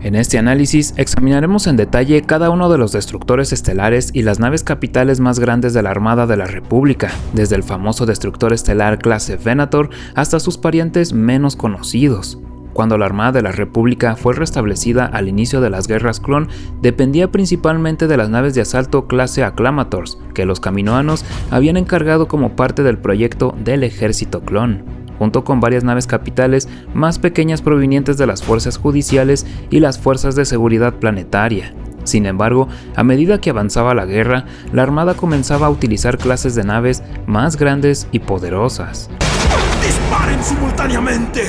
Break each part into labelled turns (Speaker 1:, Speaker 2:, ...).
Speaker 1: En este análisis examinaremos en detalle cada uno de los destructores estelares y las naves capitales más grandes de la Armada de la República, desde el famoso destructor estelar clase Venator hasta sus parientes menos conocidos. Cuando la Armada de la República fue restablecida al inicio de las guerras clon, dependía principalmente de las naves de asalto clase Acclamators, que los caminoanos habían encargado como parte del proyecto del ejército clon, junto con varias naves capitales más pequeñas provenientes de las fuerzas judiciales y las fuerzas de seguridad planetaria. Sin embargo, a medida que avanzaba la guerra, la Armada comenzaba a utilizar clases de naves más grandes y poderosas.
Speaker 2: ¡Disparen simultáneamente!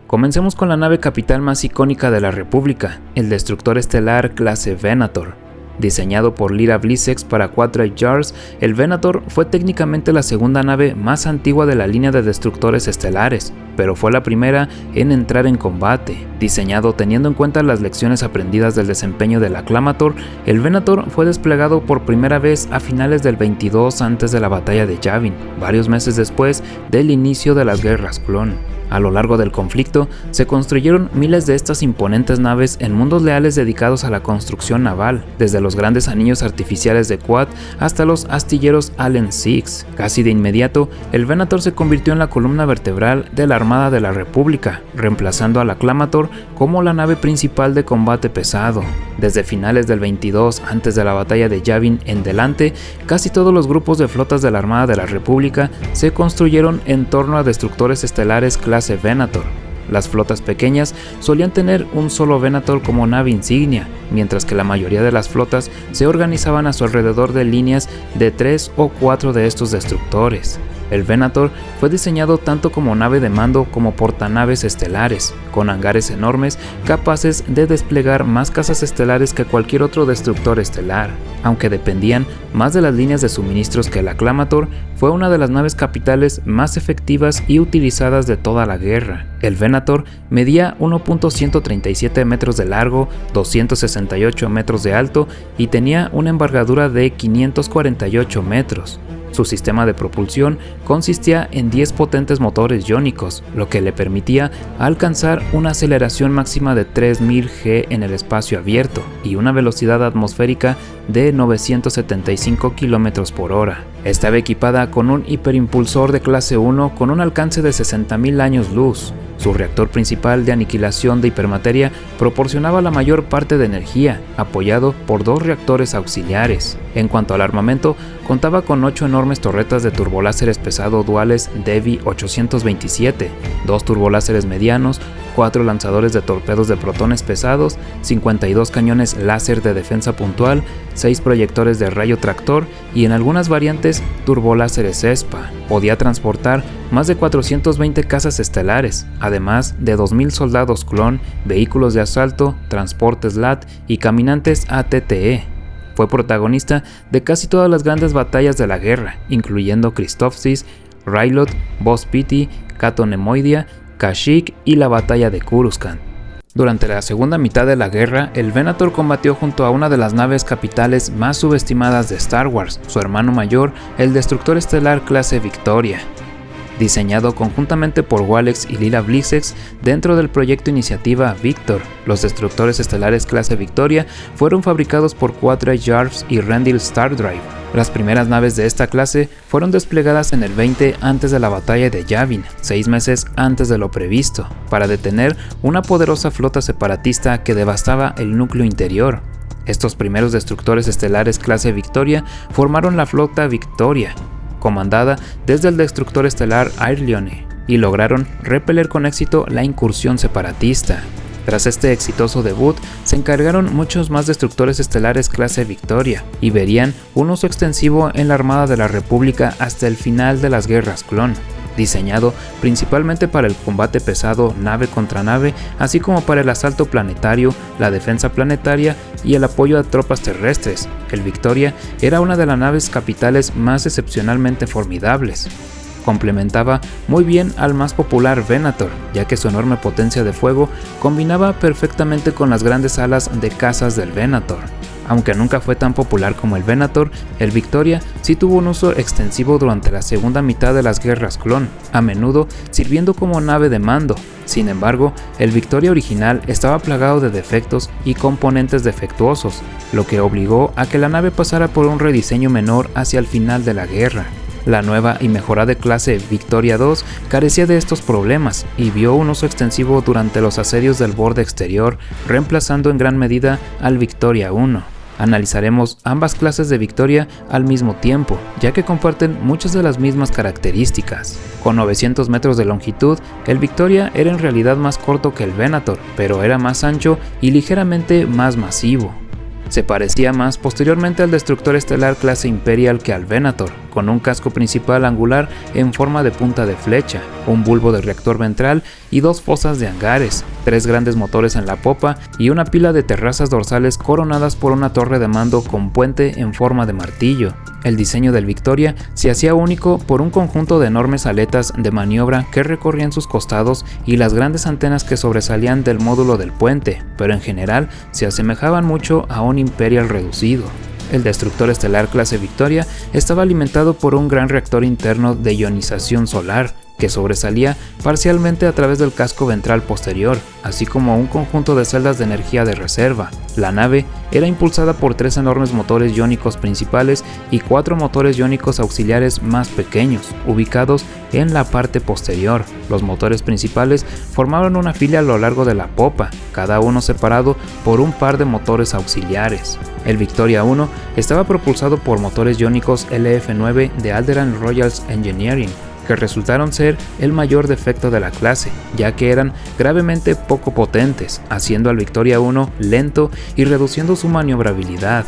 Speaker 1: Comencemos con la nave capital más icónica de la República, el destructor estelar clase Venator. Diseñado por Lyra Blizzx para Quadrate Jars, el Venator fue técnicamente la segunda nave más antigua de la línea de destructores estelares, pero fue la primera en entrar en combate. Diseñado teniendo en cuenta las lecciones aprendidas del desempeño del Acclamator, el Venator fue desplegado por primera vez a finales del 22 antes de la batalla de Yavin, varios meses después del inicio de las guerras clon. A lo largo del conflicto, se construyeron miles de estas imponentes naves en mundos leales dedicados a la construcción naval, desde los grandes anillos artificiales de Quad hasta los astilleros Allen 6. Casi de inmediato, el Venator se convirtió en la columna vertebral de la Armada de la República, reemplazando al Acclamator como la nave principal de combate pesado. Desde finales del 22 antes de la batalla de Yavin en delante, casi todos los grupos de flotas de la Armada de la República se construyeron en torno a destructores estelares clase Venator. Las flotas pequeñas solían tener un solo Venator como nave insignia, mientras que la mayoría de las flotas se organizaban a su alrededor de líneas de 3 o 4 de estos destructores. El Venator fue diseñado tanto como nave de mando como portanaves estelares, con hangares enormes capaces de desplegar más casas estelares que cualquier otro destructor estelar. Aunque dependían más de las líneas de suministros que el Acclamator, fue una de las naves capitales más efectivas y utilizadas de toda la guerra. El Venator medía 1.137 metros de largo, 268 metros de alto y tenía una envergadura de 548 metros. Su sistema de propulsión consistía en 10 potentes motores iónicos, lo que le permitía alcanzar una aceleración máxima de 3000 G en el espacio abierto y una velocidad atmosférica de 975 km por hora. Estaba equipada con un hiperimpulsor de clase 1 con un alcance de 60.000 años luz. Su reactor principal de aniquilación de hipermateria proporcionaba la mayor parte de energía, apoyado por 2 reactores auxiliares. En cuanto al armamento, contaba con 8 enormes torretas de turboláseres pesado duales Devi 827, 2 turboláseres medianos, 4 lanzadores de torpedos de protones pesados, 52 cañones láser de defensa puntual, 6 proyectores de rayo tractor y en algunas variantes turboláseres ESPA. Podía transportar más de 420 cazas estelares, además de 2000 soldados clon, vehículos de asalto, transportes LAT y caminantes ATTE. Fue protagonista de casi todas las grandes batallas de la guerra, incluyendo Christophsis, Rylot, Boz Pity, Cato Nemoidia, Kashyyyk y la batalla de Coruscant. Durante la segunda mitad de la guerra, el Venator combatió junto a una de las naves capitales más subestimadas de Star Wars, su hermano mayor, el destructor estelar clase Victoria. Diseñado conjuntamente por Walex y Lyra Blizzx dentro del proyecto Iniciativa Victor, los destructores estelares clase Victoria fueron fabricados por Quadrate Jars y Rendil Stardrive. Las primeras naves de esta clase fueron desplegadas en el 20 antes de la batalla de Yavin, 6 meses antes de lo previsto, para detener una poderosa flota separatista que devastaba el núcleo interior. Estos primeros destructores estelares clase Victoria formaron la flota Victoria, comandada desde el destructor estelar Airlione, y lograron repeler con éxito la incursión separatista. Tras este exitoso debut, se encargaron muchos más destructores estelares clase Victoria, y verían un uso extensivo en la Armada de la República hasta el final de las guerras clon. Diseñado principalmente para el combate pesado nave contra nave, así como para el asalto planetario, la defensa planetaria y el apoyo a tropas terrestres, el Victoria era una de las naves capitales más excepcionalmente formidables. Complementaba muy bien al más popular Venator, ya que su enorme potencia de fuego combinaba perfectamente con las grandes alas de cazas del Venator. Aunque nunca fue tan popular como el Venator, el Victoria sí tuvo un uso extensivo durante la segunda mitad de las guerras clon, a menudo sirviendo como nave de mando. Sin embargo, el Victoria original estaba plagado de defectos y componentes defectuosos, lo que obligó a que la nave pasara por un rediseño menor hacia el final de la guerra. La nueva y mejorada clase Victoria 2 carecía de estos problemas y vio un uso extensivo durante los asedios del borde exterior, reemplazando en gran medida al Victoria 1. Analizaremos ambas clases de Victoria al mismo tiempo, ya que comparten muchas de las mismas características. Con 900 metros de longitud, el Victoria era en realidad más corto que el Venator, pero era más ancho y ligeramente más masivo. Se parecía más posteriormente al destructor estelar clase Imperial que al Venator, con un casco principal angular en forma de punta de flecha, un bulbo de reactor ventral y 2 fosas de hangares, 3 grandes motores en la popa y una pila de terrazas dorsales coronadas por una torre de mando con puente en forma de martillo. El diseño del Victoria se hacía único por un conjunto de enormes aletas de maniobra que recorrían sus costados y las grandes antenas que sobresalían del módulo del puente, pero en general se asemejaban mucho a un Imperial reducido. El destructor estelar clase Victoria estaba alimentado por un gran reactor interno de ionización solar, que sobresalía parcialmente a través del casco ventral posterior, así como un conjunto de celdas de energía de reserva. La nave era impulsada por 3 enormes motores iónicos principales y 4 motores iónicos auxiliares más pequeños, ubicados en la parte posterior. Los motores principales formaban una fila a lo largo de la popa, cada uno separado por un par de motores auxiliares. El Victoria 1 estaba propulsado por motores iónicos LF9 de Alderaan Royals Engineering, que resultaron ser el mayor defecto de la clase, ya que eran gravemente poco potentes, haciendo al Victoria 1 lento y reduciendo su maniobrabilidad.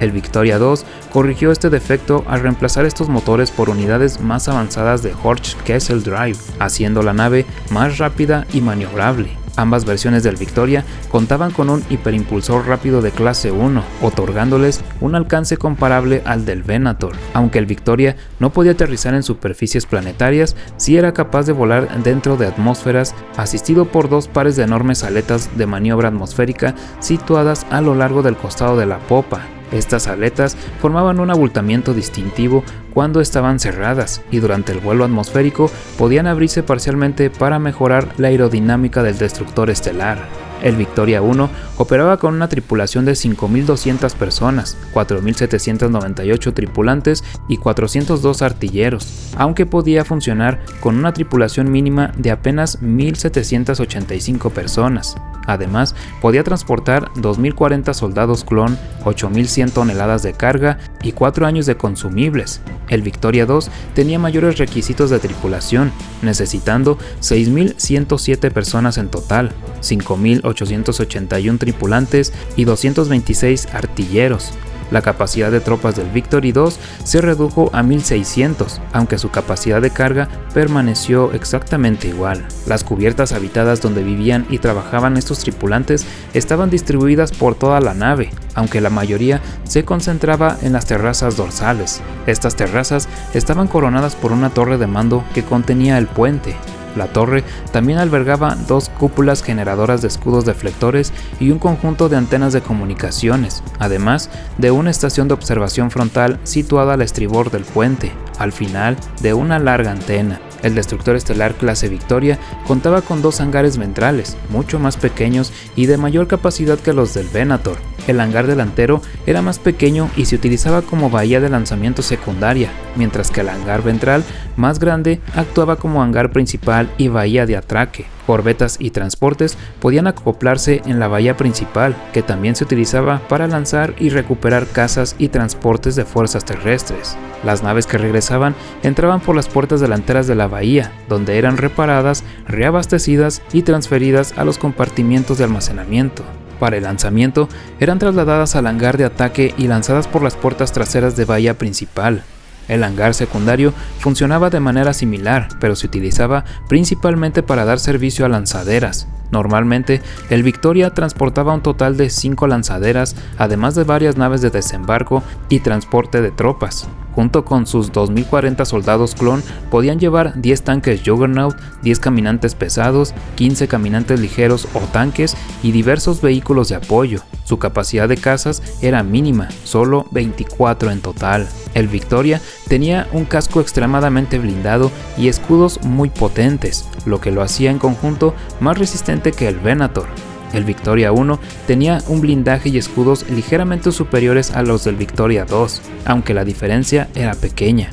Speaker 1: El Victoria 2 corrigió este defecto al reemplazar estos motores por unidades más avanzadas de Horch Kessel Drive, haciendo la nave más rápida y maniobrable. Ambas versiones del Victoria contaban con un hiperimpulsor rápido de clase 1, otorgándoles un alcance comparable al del Venator. Aunque el Victoria no podía aterrizar en superficies planetarias, sí era capaz de volar dentro de atmósferas, asistido por 2 pares de enormes aletas de maniobra atmosférica situadas a lo largo del costado de la popa. Estas aletas formaban un abultamiento distintivo cuando estaban cerradas y durante el vuelo atmosférico podían abrirse parcialmente para mejorar la aerodinámica del destructor estelar. El Victoria 1 operaba con una tripulación de 5.200 personas, 4.798 tripulantes y 402 artilleros, aunque podía funcionar con una tripulación mínima de apenas 1.785 personas. Además, podía transportar 2.040 soldados clon, 8.100 toneladas de carga y 4 años de consumibles. El Victoria 2 tenía mayores requisitos de tripulación, necesitando 6.107 personas en total, 5.881 tripulantes y 226 artilleros. La capacidad de tropas del Victory 2 se redujo a 1.600, aunque su capacidad de carga permaneció exactamente igual. Las cubiertas habitadas donde vivían y trabajaban estos tripulantes estaban distribuidas por toda la nave, aunque la mayoría se concentraba en las terrazas dorsales. Estas terrazas estaban coronadas por una torre de mando que contenía el puente. La torre también albergaba 2 cúpulas generadoras de escudos deflectores y un conjunto de antenas de comunicaciones, además de una estación de observación frontal situada al estribor del puente, al final de una larga antena. El destructor estelar clase Victoria contaba con 2 hangares ventrales, mucho más pequeños y de mayor capacidad que los del Venator. El hangar delantero era más pequeño y se utilizaba como bahía de lanzamiento secundaria, mientras que el hangar ventral, más grande, actuaba como hangar principal y bahía de atraque. Corbetas y transportes podían acoplarse en la bahía principal, que también se utilizaba para lanzar y recuperar cazas y transportes de fuerzas terrestres. Las naves que regresaban entraban por las puertas delanteras de la bahía, donde eran reparadas, reabastecidas y transferidas a los compartimientos de almacenamiento. Para el lanzamiento, eran trasladadas al hangar de ataque y lanzadas por las puertas traseras de bahía principal. El hangar secundario funcionaba de manera similar, pero se utilizaba principalmente para dar servicio a lanzaderas. Normalmente, el Victoria transportaba un total de 5 lanzaderas, además de varias naves de desembarco y transporte de tropas. Junto con sus 2040 soldados clon, podían llevar 10 tanques Juggernaut, 10 caminantes pesados, 15 caminantes ligeros o tanques y diversos vehículos de apoyo. Su capacidad de cazas era mínima, solo 24 en total. El Victoria tenía un casco extremadamente blindado y escudos muy potentes, lo que lo hacía en conjunto más resistente que el Venator. El Victoria 1 tenía un blindaje y escudos ligeramente superiores a los del Victoria 2, aunque la diferencia era pequeña.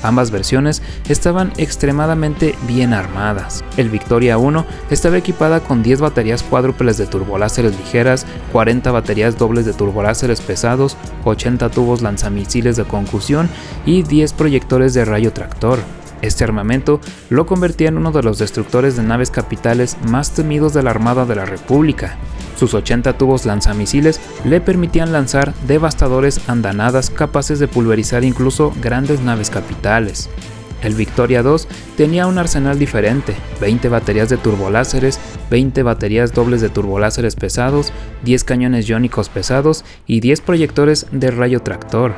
Speaker 1: Ambas versiones estaban extremadamente bien armadas. El Victoria 1 estaba equipada con 10 baterías cuádruples de turboláseres ligeras, 40 baterías dobles de turboláseres pesados, 80 tubos lanzamisiles de concusión y 10 proyectores de rayo tractor. Este armamento lo convertía en uno de los destructores de naves capitales más temidos de la Armada de la República. Sus 80 tubos lanzamisiles le permitían lanzar devastadores andanadas capaces de pulverizar incluso grandes naves capitales. El Victoria 2 tenía un arsenal diferente, 20 baterías de turboláseres, 20 baterías dobles de turboláseres pesados, 10 cañones iónicos pesados y 10 proyectores de rayo tractor.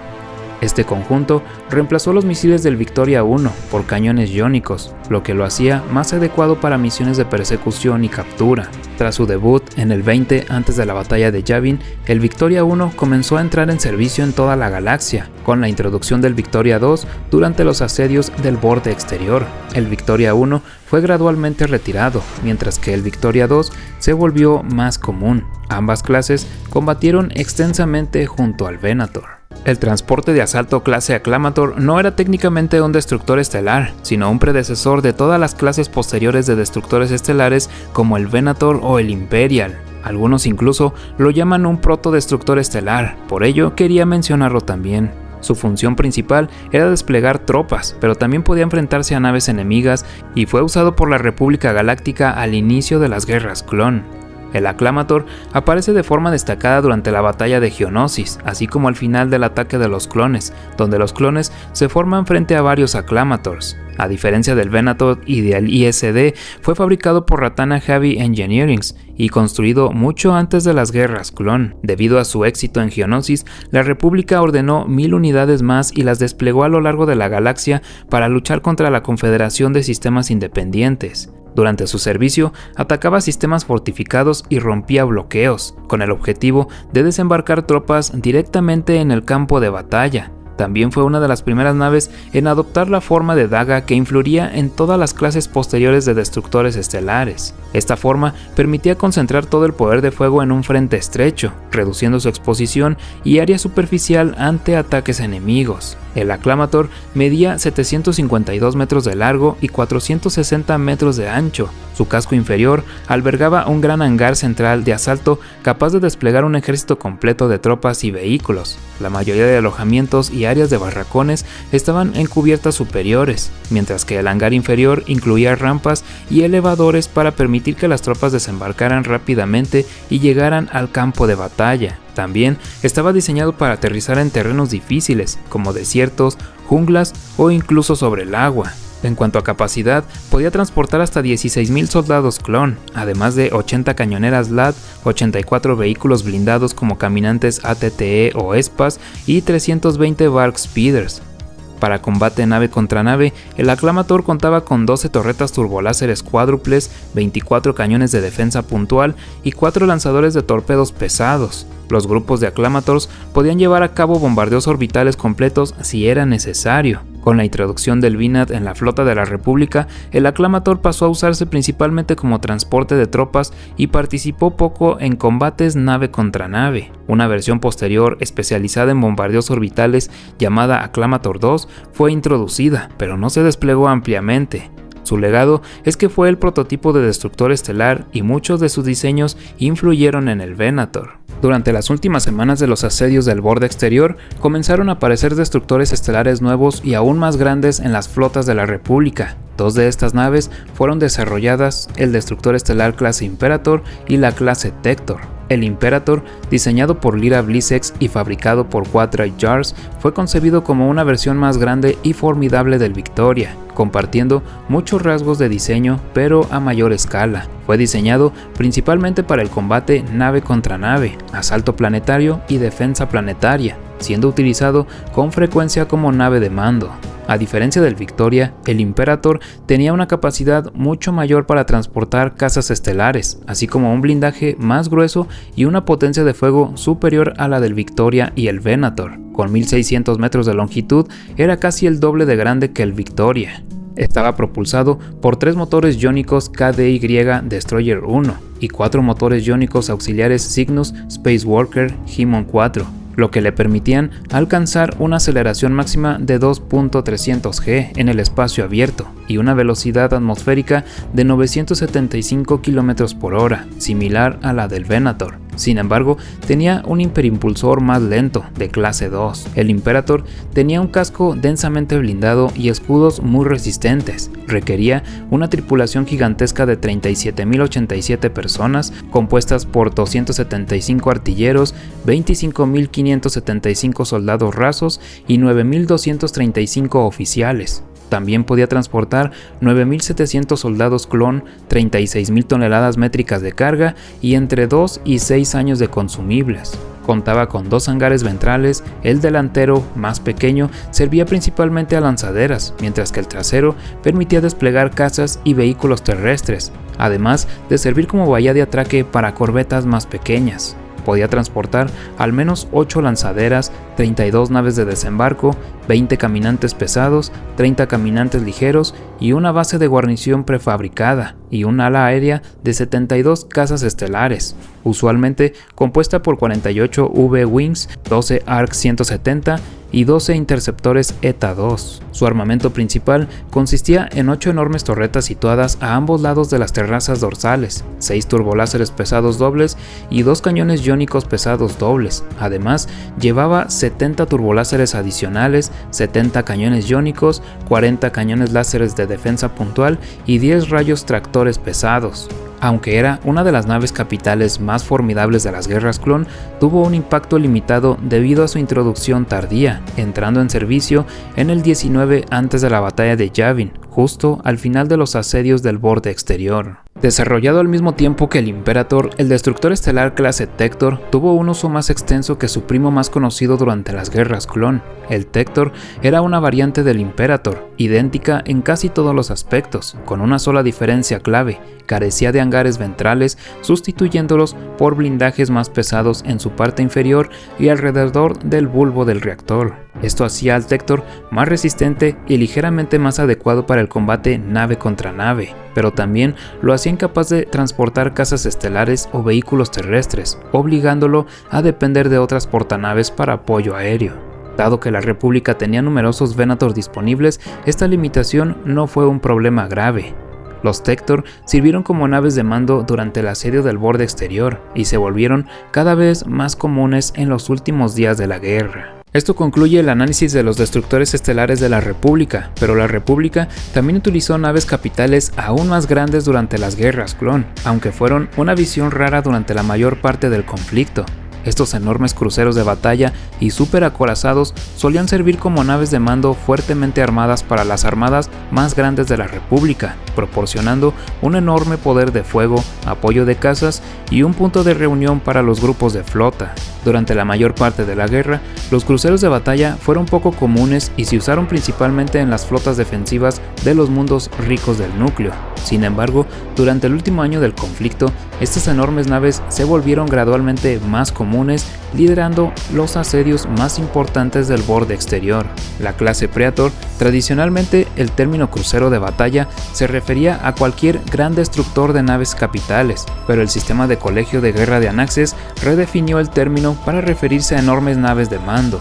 Speaker 1: Este conjunto reemplazó los misiles del Victoria 1 por cañones iónicos, lo que lo hacía más adecuado para misiones de persecución y captura. Tras su debut en el 20 antes de la batalla de Yavin, el Victoria 1 comenzó a entrar en servicio en toda la galaxia, con la introducción del Victoria 2 durante los asedios del borde exterior. El Victoria 1 fue gradualmente retirado, mientras que el Victoria 2 se volvió más común. Ambas clases combatieron extensamente junto al Venator. El transporte de asalto clase Acclamator no era técnicamente un destructor estelar, sino un predecesor de todas las clases posteriores de destructores estelares como el Venator o el Imperial. Algunos incluso lo llaman un protodestructor estelar, por ello quería mencionarlo también. Su función principal era desplegar tropas, pero también podía enfrentarse a naves enemigas y fue usado por la República Galáctica al inicio de las guerras clon. El Acclamator aparece de forma destacada durante la batalla de Geonosis, así como al final del ataque de los clones, donde los clones se forman frente a varios Acclamators. A diferencia del Venator y del ISD, fue fabricado por Ratana Heavy Engineering y construido mucho antes de las guerras clon. Debido a su éxito en Geonosis, la República ordenó 1000 unidades más y las desplegó a lo largo de la galaxia para luchar contra la Confederación de Sistemas Independientes. Durante su servicio, atacaba sistemas fortificados y rompía bloqueos, con el objetivo de desembarcar tropas directamente en el campo de batalla. También fue una de las primeras naves en adoptar la forma de daga que influiría en todas las clases posteriores de destructores estelares. Esta forma permitía concentrar todo el poder de fuego en un frente estrecho, reduciendo su exposición y área superficial ante ataques enemigos. El Acclamator medía 752 metros de largo y 460 metros de ancho. Su casco inferior albergaba un gran hangar central de asalto capaz de desplegar un ejército completo de tropas y vehículos. La mayoría de alojamientos y áreas de barracones estaban en cubiertas superiores, mientras que el hangar inferior incluía rampas y elevadores para permitir que las tropas desembarcaran rápidamente y llegaran al campo de batalla. También estaba diseñado para aterrizar en terrenos difíciles, como desiertos, junglas o incluso sobre el agua. En cuanto a capacidad, podía transportar hasta 16.000 soldados clon, además de 80 cañoneras LAD, 84 vehículos blindados como caminantes ATTE o ESPAs y 320 Bark Speeders. Para combate nave contra nave, el Acclamator contaba con 12 torretas turboláseres cuádruples, 24 cañones de defensa puntual y 4 lanzadores de torpedos pesados. Los grupos de Acclamators podían llevar a cabo bombardeos orbitales completos si era necesario. Con la introducción del VNAT en la flota de la República, el Acclamator pasó a usarse principalmente como transporte de tropas y participó poco en combates nave contra nave. Una versión posterior especializada en bombardeos orbitales llamada Acclamator 2 fue introducida, pero no se desplegó ampliamente. Su legado es que fue el prototipo de destructor estelar y muchos de sus diseños influyeron en el Venator. Durante las últimas semanas de los asedios del borde exterior, comenzaron a aparecer destructores estelares nuevos y aún más grandes en las flotas de la República. Dos de estas naves fueron desarrolladas, el destructor estelar clase Imperator y la clase Tector. El Imperator, diseñado por Lyra Blisex y fabricado por Quadrate Jars, fue concebido como una versión más grande y formidable del Victoria. compartiendo muchos rasgos de diseño pero a mayor escala. Fue diseñado principalmente para el combate nave contra nave, asalto planetario y defensa planetaria, siendo utilizado con frecuencia como nave de mando. A diferencia del Victoria, el Imperator tenía una capacidad mucho mayor para transportar cazas estelares, así como un blindaje más grueso y una potencia de fuego superior a la del Victoria y el Venator. Con 1600 metros de longitud, era casi el doble de grande que el Victoria. Estaba propulsado por 3 motores iónicos KDY Destroyer 1 y 4 motores iónicos auxiliares Cygnus Spacewalker He-Mon 4, lo que le permitían alcanzar una aceleración máxima de 2.300 G en el espacio abierto y una velocidad atmosférica de 975 km por hora, similar a la del Venator. Sin embargo, tenía un hiperimpulsor más lento, de clase 2. El Imperator tenía un casco densamente blindado y escudos muy resistentes. Requería una tripulación gigantesca de 37.087 personas, compuestas por 275 artilleros, 25.575 soldados rasos y 9.235 oficiales. También podía transportar 9.700 soldados clon, 36.000 toneladas métricas de carga y entre 2 y 6 años de consumibles. Contaba con 2 hangares ventrales, el delantero, más pequeño, servía principalmente a lanzaderas, mientras que el trasero permitía desplegar cazas y vehículos terrestres, además de servir como bahía de atraque para corbetas más pequeñas. Podía transportar al menos 8 lanzaderas, 32 naves de desembarco, 20 caminantes pesados, 30 caminantes ligeros y una base de guarnición prefabricada y un ala aérea de 72 cazas estelares, usualmente compuesta por 48 V-Wings, 12 ARC 170 y 12 interceptores ETA-2. Su armamento principal consistía en 8 enormes torretas situadas a ambos lados de las terrazas dorsales, 6 turboláseres pesados dobles y 2 cañones iónicos pesados dobles. Además, llevaba 70 turboláseres adicionales, 70 cañones iónicos, 40 cañones láseres de defensa puntual y 10 rayos tractores pesados. Aunque era una de las naves capitales más formidables de las guerras clon, tuvo un impacto limitado debido a su introducción tardía, entrando en servicio en el 19 antes de la batalla de Yavin, justo al final de los asedios del borde exterior. Desarrollado al mismo tiempo que el Imperator, el destructor estelar clase Tector tuvo un uso más extenso que su primo más conocido durante las guerras clon. El Tector era una variante del Imperator, idéntica en casi todos los aspectos, con una sola diferencia clave: carecía de hangares ventrales, sustituyéndolos por blindajes más pesados en su parte inferior y alrededor del bulbo del reactor. Esto hacía al Tector más resistente y ligeramente más adecuado para el combate nave contra nave, pero también lo hacía incapaz de transportar cazas estelares o vehículos terrestres, obligándolo a depender de otras portanaves para apoyo aéreo. Dado que la República tenía numerosos Venator disponibles, esta limitación no fue un problema grave. Los Tector sirvieron como naves de mando durante el asedio del borde exterior y se volvieron cada vez más comunes en los últimos días de la guerra. Esto concluye el análisis de los destructores estelares de la República, pero la República también utilizó naves capitales aún más grandes durante las guerras clon, aunque fueron una visión rara durante la mayor parte del conflicto. Estos enormes cruceros de batalla y súper acorazados solían servir como naves de mando fuertemente armadas para las armadas más grandes de la República, proporcionando un enorme poder de fuego, apoyo de cazas y un punto de reunión para los grupos de flota. Durante la mayor parte de la guerra, los cruceros de batalla fueron poco comunes y se usaron principalmente en las flotas defensivas de los mundos ricos del núcleo. Sin embargo, durante el último año del conflicto, estas enormes naves se volvieron gradualmente más comunes, liderando los asedios más importantes del borde exterior. La clase Praetor, tradicionalmente el término crucero de batalla, se refería a cualquier gran destructor de naves capitales, pero el sistema de colegio de guerra de Anaxes redefinió el término para referirse a enormes naves de mando.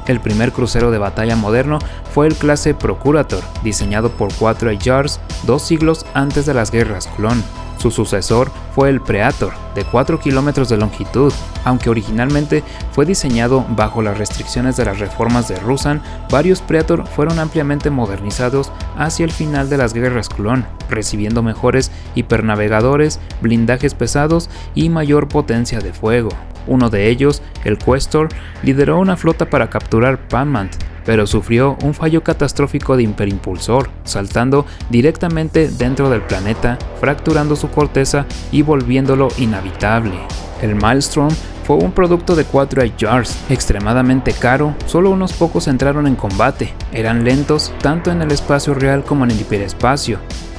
Speaker 1: El primer crucero de batalla moderno fue el clase Procurator, diseñado por 4 Jars 2 siglos antes de las guerras clon. Su sucesor fue el Praetor, de 4 kilómetros de longitud. Aunque originalmente fue diseñado bajo las restricciones de las reformas de Rusan, varios Praetor fueron ampliamente modernizados hacia el final de las guerras clon, recibiendo mejores hipernavegadores, blindajes pesados y mayor potencia de fuego. Uno de ellos, el Questor, lideró una flota para capturar Panmant, pero sufrió un fallo catastrófico de hiperimpulsor, saltando directamente dentro del planeta, fracturando su corteza y volviéndolo inhabitable. El Maelstrom fue un producto de 4 Jars, extremadamente caro, solo unos pocos entraron en combate, eran lentos tanto en el espacio real como en el hiperespacio,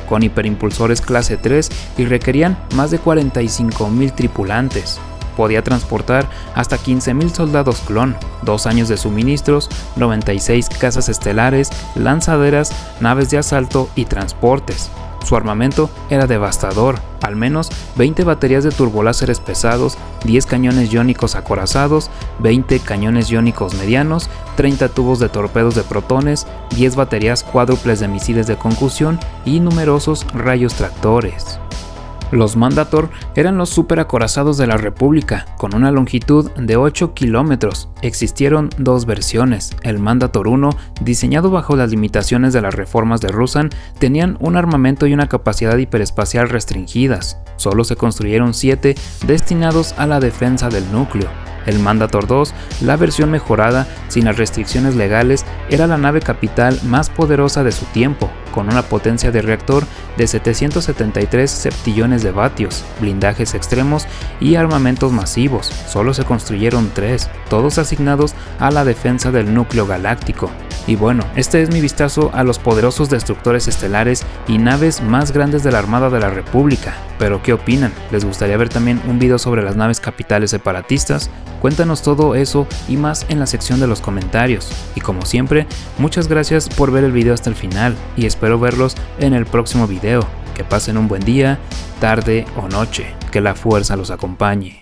Speaker 1: con hiperimpulsores clase 3 y requerían más de 45.000 tripulantes. Podía transportar hasta 15.000 soldados clon, 2 años de suministros, 96 cazas estelares, lanzaderas, naves de asalto y transportes. Su armamento era devastador, al menos 20 baterías de turboláseres pesados, 10 cañones iónicos acorazados, 20 cañones iónicos medianos, 30 tubos de torpedos de protones, 10 baterías cuádruples de misiles de concusión y numerosos rayos tractores. Los Mandator eran los superacorazados de la República, con una longitud de 8 kilómetros. Existieron dos versiones. El Mandator 1, diseñado bajo las limitaciones de las reformas de Rusan, tenían un armamento y una capacidad hiperespacial restringidas. Solo se construyeron 7 destinados a la defensa del núcleo. El Mandator 2, la versión mejorada, sin las restricciones legales, era la nave capital más poderosa de su tiempo, con una potencia de reactor de 773 septillones de vatios, blindajes extremos y armamentos masivos. Solo se construyeron 3, todos asignados a la defensa del núcleo galáctico. Y bueno, este es mi vistazo a los poderosos destructores estelares y naves más grandes de la Armada de la República. Pero ¿qué opinan? ¿Les gustaría ver también un video sobre las naves capitales separatistas? Cuéntanos todo eso y más en la sección de los comentarios. Y como siempre, muchas gracias por ver el video hasta el final y espero verlos en el próximo video. Que pasen un buen día, tarde o noche. Que la fuerza los acompañe.